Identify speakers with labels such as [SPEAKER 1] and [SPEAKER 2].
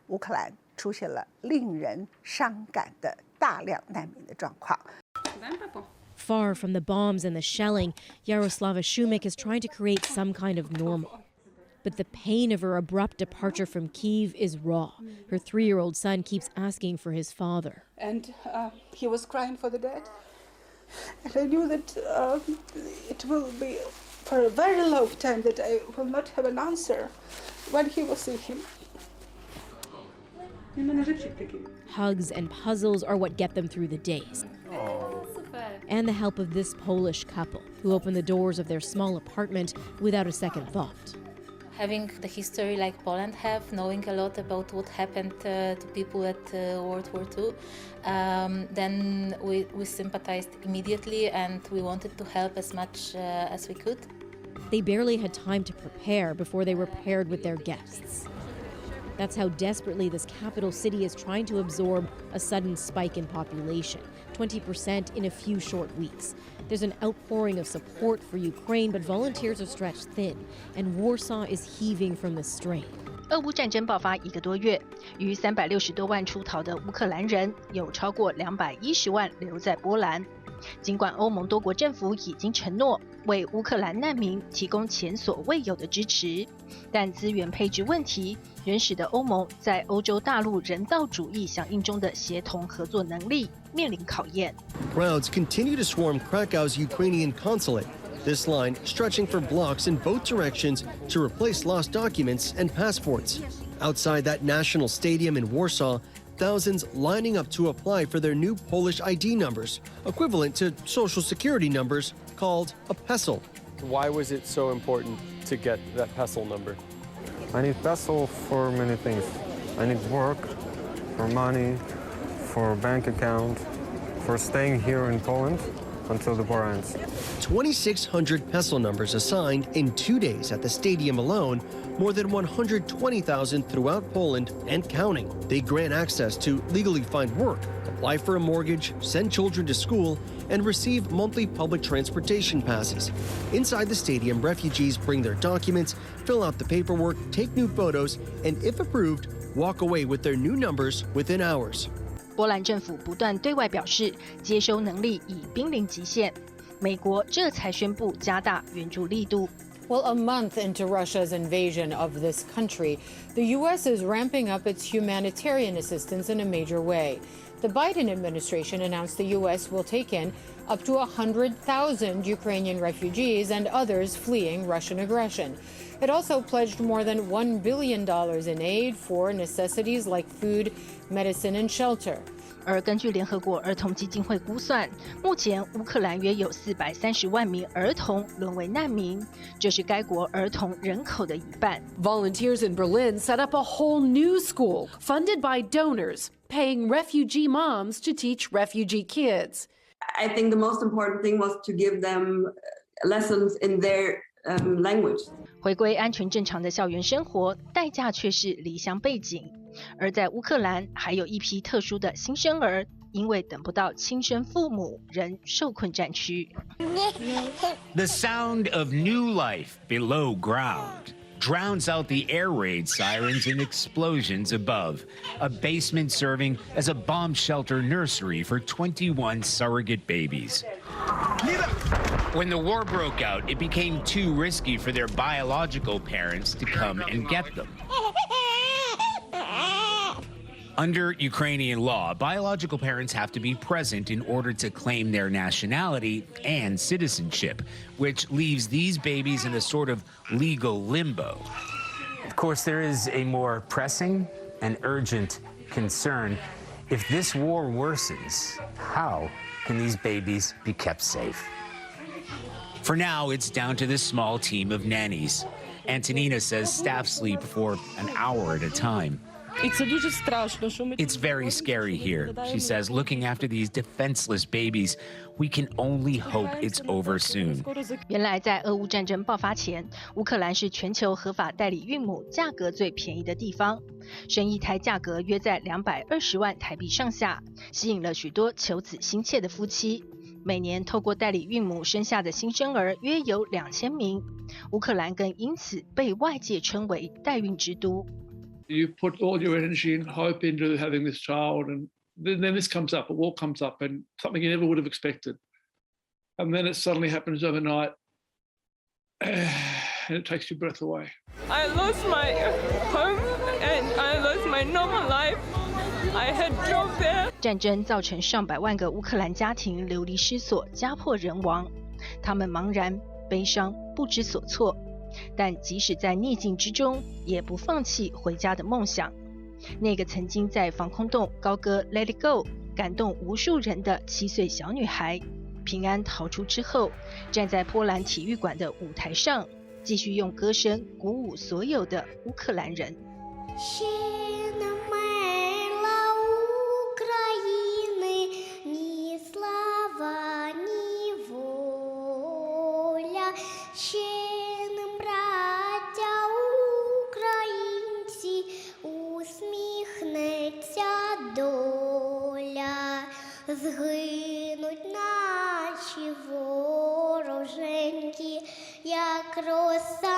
[SPEAKER 1] 乌克兰出现了令人伤感的大量难民的状况。
[SPEAKER 2] Far from the bombs and the shelling, Yaroslava Shumik is trying to create some kind of normal. But the pain of her abrupt departure from Kyiv is raw. Her 3-year-old son keeps asking for his father.
[SPEAKER 3] And he was crying for the dad. And I knew that it will be for a very long time that I will not have an answer when he will see him.
[SPEAKER 2] Hugs and puzzles are what get them through the days. And the help of this Polish couple, who opened the doors of their small apartment without a second thought.
[SPEAKER 4] Having the history like Poland have, knowing a lot about what happened to people at World War II, then we sympathized immediately and we wanted to help as much as we could.
[SPEAKER 2] They barely had time to prepare before they were paired with their guests. That's how desperately this capital city is trying to absorb a sudden spike in population, 20% in a few short weeks. There's an outpouring of support for Ukraine, but volunteers are stretched thin, and Warsaw is heaving from the strain.
[SPEAKER 5] 俄乌战争爆发1个多月，逾360多万出逃的乌克兰人，有超过210万留在波兰。尽管欧盟多国政府已经承诺为乌克兰难民提供前所未有的支持，但资源配置问题仍使得欧盟在欧洲大陆人道主义响应中的协同合作能力面临考验。
[SPEAKER 6] Crowds continue to swarm Krakow's Ukrainian consulate. This line stretching for blocks in both directions to replace lost documents and passports. Outside that national stadium in Warsaw, thousands lining up to apply for their new Polish ID numbers, equivalent to social security numbers, called a PESEL.
[SPEAKER 7] Why was it so important to get that PESEL number?
[SPEAKER 8] I need PESEL for many things. I need work, for money, for a bank account, for staying here in Poland until the war ends.
[SPEAKER 6] 2,600 PESEL numbers assigned in 2 days at the stadium alone, more than 120,000 throughout Poland and counting. They grant access to legally find work, apply for a mortgage, send children to school, and receive monthly public transportation passes. Inside the stadium, refugees bring their documents, fill out the paperwork, take new photos, and if approved, walk away with their new numbers within hours.
[SPEAKER 5] 波兰政府不断对外表示，接收能力已濒临极限。美国这才宣布加大援助力度。
[SPEAKER 9] Well, a month into Russia's invasion of this country, the U.S. is ramping up its humanitarian assistance in a major way. The Biden administration announced the U.S. will take in up to 100,000 Ukrainian refugees and others fleeing Russian aggression. It also pledged more than $1 billion in aid for necessities like food, medicine, and shelter.
[SPEAKER 5] 而根据联合国儿童基金会估算，目前乌克兰约有430万名儿童沦为难民，这是该国儿童人口的1半。
[SPEAKER 10] Volunteers in Berlin set up a whole new school funded by donors, paying refugee moms to teach refugee kids.
[SPEAKER 11] I think the most important thing was to give them lessons in their language.
[SPEAKER 5] 回归安全正常的校园生活，代价却是离乡背井。而在乌克兰，还有一批特殊的新生儿，因为等不到亲生父母，仍受困战区。
[SPEAKER 12] The sound of new life below ground drowns out the air raid sirens and explosions above. A basement serving as a bomb shelter nursery for 21 surrogate babies. When the war broke out, it became too risky for their biological parents to come and get them. Under Ukrainian law, biological parents have to be present in order to claim their nationality and citizenship, which leaves these babies in a sort of legal limbo.
[SPEAKER 13] Of course, there is a more pressing and urgent concern. If this war worsens, how can these babies be kept safe?
[SPEAKER 12] For now, it's down to this small team of nannies. Antonina says staff sleep for an hour at a time. It's very scary here, she says, looking after these defenseless babies. We can only hope it's over soon.
[SPEAKER 5] 原来在俄乌战争爆发前，乌克兰是全球合法代理孕母价格最便宜的地方，生一胎价格约在220万台币上下，吸引了许多求子心切的夫妻。每年透过代理孕母生下的新生儿约有2000名，乌克兰更因此被外界称为代孕之都。
[SPEAKER 14] You put all your energy and hope into having this child, and then this comes up, a war comes up, and something you never would have expected. And then it suddenly happens overnight, and it takes your breath away.
[SPEAKER 15] I lost my home and I lost my normal life. I had job there.
[SPEAKER 5] 战争造成上百万个乌克兰家庭流离失所，家破人亡，他们茫然、悲伤、不知所措。但即使在逆境之中，也不放弃回家的梦想。那个曾经在防空洞高歌 Let It Go 感动无数人的7岁小女孩，平安逃出之后，站在波兰体育馆的舞台上，继续用歌声鼓舞所有的乌克兰人。
[SPEAKER 16] Згинуть наші вороженьки, як роса